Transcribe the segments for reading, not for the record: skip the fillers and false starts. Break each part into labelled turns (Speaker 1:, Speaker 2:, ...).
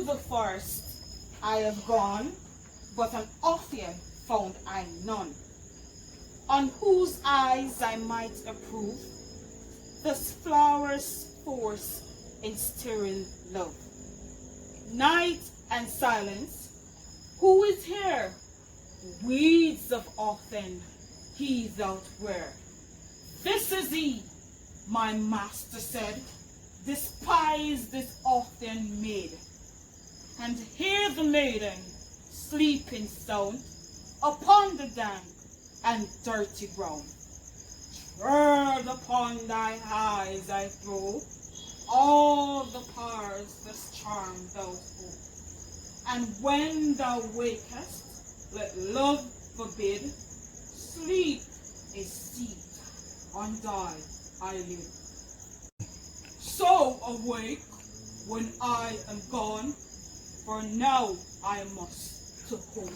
Speaker 1: through the forest I have gone, but an Orphean found I none, on whose eyes I might approve this flower's force in stirring love. Night and silence, who is here? Weeds of Orphan he thou'lt wear. This is he, my master said, despise this Orphan maid, and hear the maiden sleeping sound upon the damp and dirty ground. Tread upon thy eyes I throw all the powers this charm thou hold, and when thou wakest, let love forbid, sleep is seat on thy eyelid. So awake when I am gone, for now I must to home.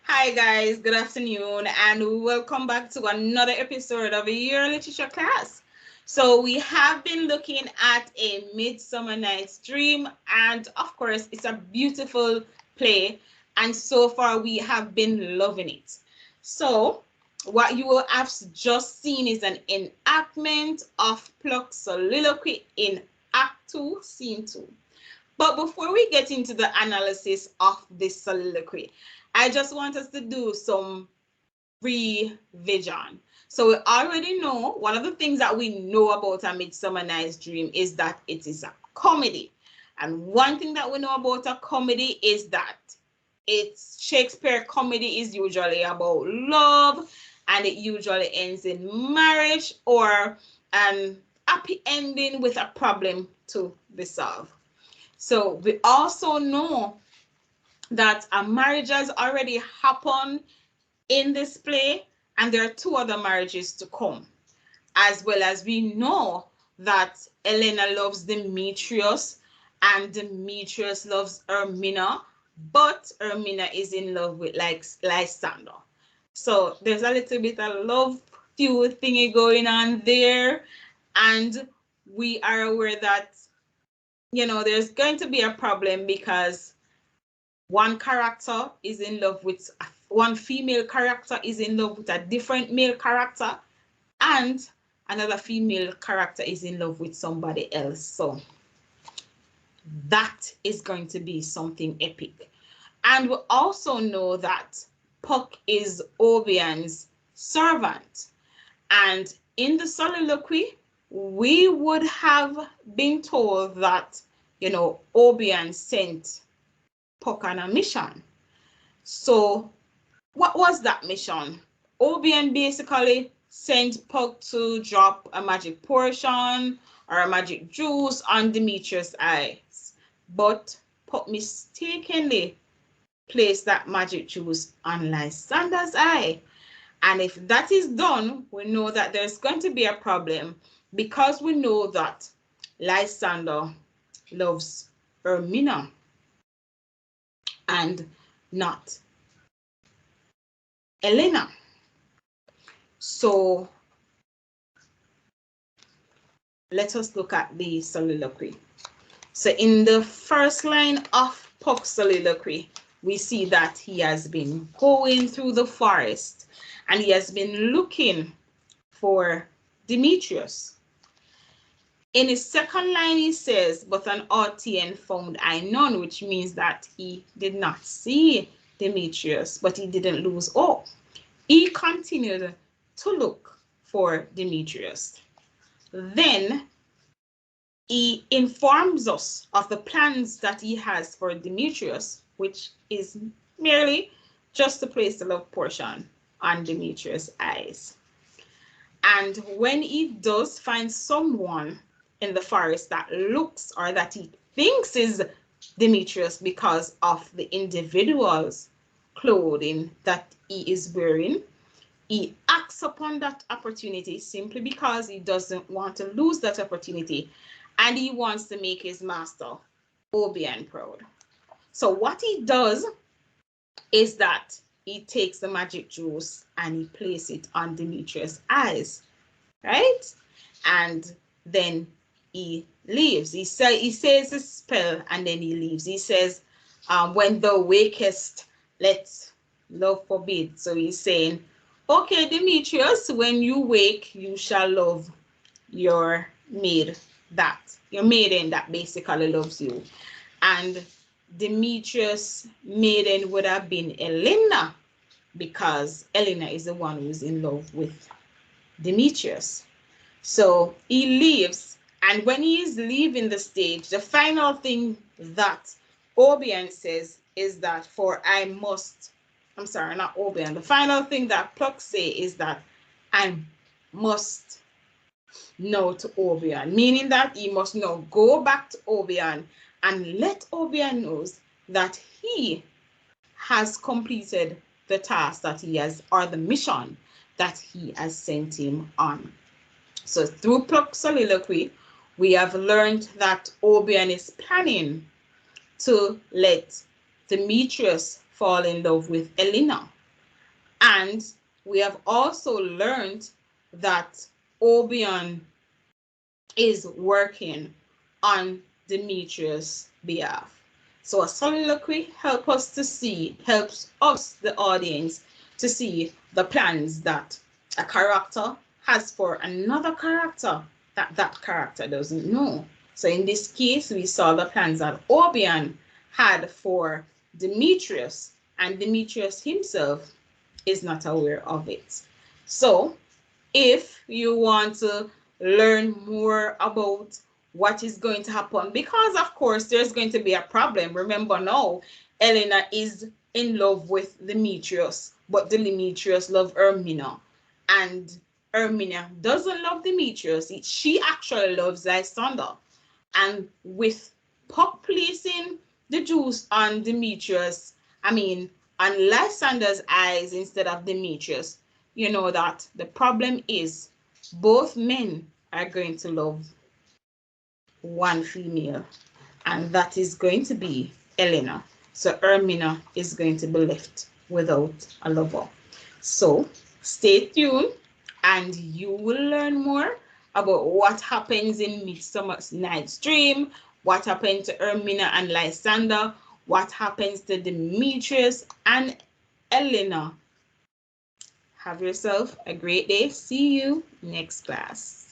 Speaker 1: Hi guys, good afternoon and welcome back to another episode of your literature class. So we have been looking at A Midsummer Night's Dream, and of course it's a beautiful play, and so far we have been loving it. So what you will have just seen is an enactment of Pluck's soliloquy in Act 2, Scene 2. But before we get into the analysis of this soliloquy, I just want us to do some revision. So we already know, one of the things that we know about A Midsummer Night's Dream is that it is a comedy. And one thing that we know about a comedy is that it's Shakespeare comedy is usually about love, and it usually ends in marriage or an happy ending with a problem to be solved. So we also know that a marriage has already happened in this play, and there are two other marriages to come, as well as we know that Elena loves Demetrius and Demetrius loves Ermina, but Ermina is in love with Lysander. So there's a little bit of love feud thingy going on there, and we are aware that, you know, there's going to be a problem because one character is in love with, one female character is in love with a different male character, and another female character is in love with somebody else. So that is going to be something epic. And we also know that Puck is Obian's servant. And in the soliloquy, we would have been told that, you know, Obian sent Puck on a mission. So what was that mission? Obian basically sent Puck to drop a magic potion or a magic juice on Demetrius' eyes, but Puck mistakenly placed that magic juice on Lysander's eye. And if that is done, we know that there's going to be a problem, because we know that Lysander loves Ermina and not Elena. So let us look at the soliloquy. So in the first line of Puck's soliloquy, we see that he has been going through the forest and he has been looking for Demetrius. In his second line, he says, but an Orphean found I none, which means that he did not see Demetrius, but he didn't lose hope. He continued to look for Demetrius. Then he informs us of the plans that he has for Demetrius, which is merely just to place the love potion on Demetrius' eyes. And when he does find someone in the forest that looks, or that he thinks is Demetrius because of the individual's clothing that he is wearing, he acts upon that opportunity simply because he doesn't want to lose that opportunity, and he wants to make his master Obian proud. So what he does is that he takes the magic juice and he places it on Demetrius' eyes, right? And then he leaves. He says a spell and then he leaves. He says, when thou wakest, let love forbid. So he's saying, okay, Demetrius, when you wake, you shall love your maid, your maiden that basically loves you. And Demetrius' maiden would have been Elena, because Elena is the one who's in love with Demetrius. So he leaves, and when he is leaving the stage, the final thing that Obion says is that not Obion. The final thing that Puck say is that I must know to Obion, meaning that he must now go back to Obion and let Obion knows that he has completed the task that he has, or the mission that he has sent him on. So through Puck's soliloquy, we have learned that Obion is planning to let Demetrius fall in love with Elena. And we have also learned that Obion is working on Demetrius' behalf. So a soliloquy helps us, the audience, to see the plans that a character has for another character that character doesn't know. So in this case, we saw the plans that Obion had for Demetrius, and Demetrius himself is not aware of it. So if you want to learn more about what is going to happen, because of course there's going to be a problem. Remember now, Elena is in love with Demetrius, but Demetrius loves Ermina, and Ermina doesn't love Demetrius. She actually loves Lysander. And with Puck placing the juice on on Lysander's eyes instead of Demetrius, you know that the problem is both men are going to love one female, and that is going to be Elena. So Ermina is going to be left without a lover. So stay tuned and you will learn more about what happens in Midsummer's Night's Dream, what happened to Ermina and Lysander, what happens to Demetrius and Elena. Have yourself a great day. See you next class.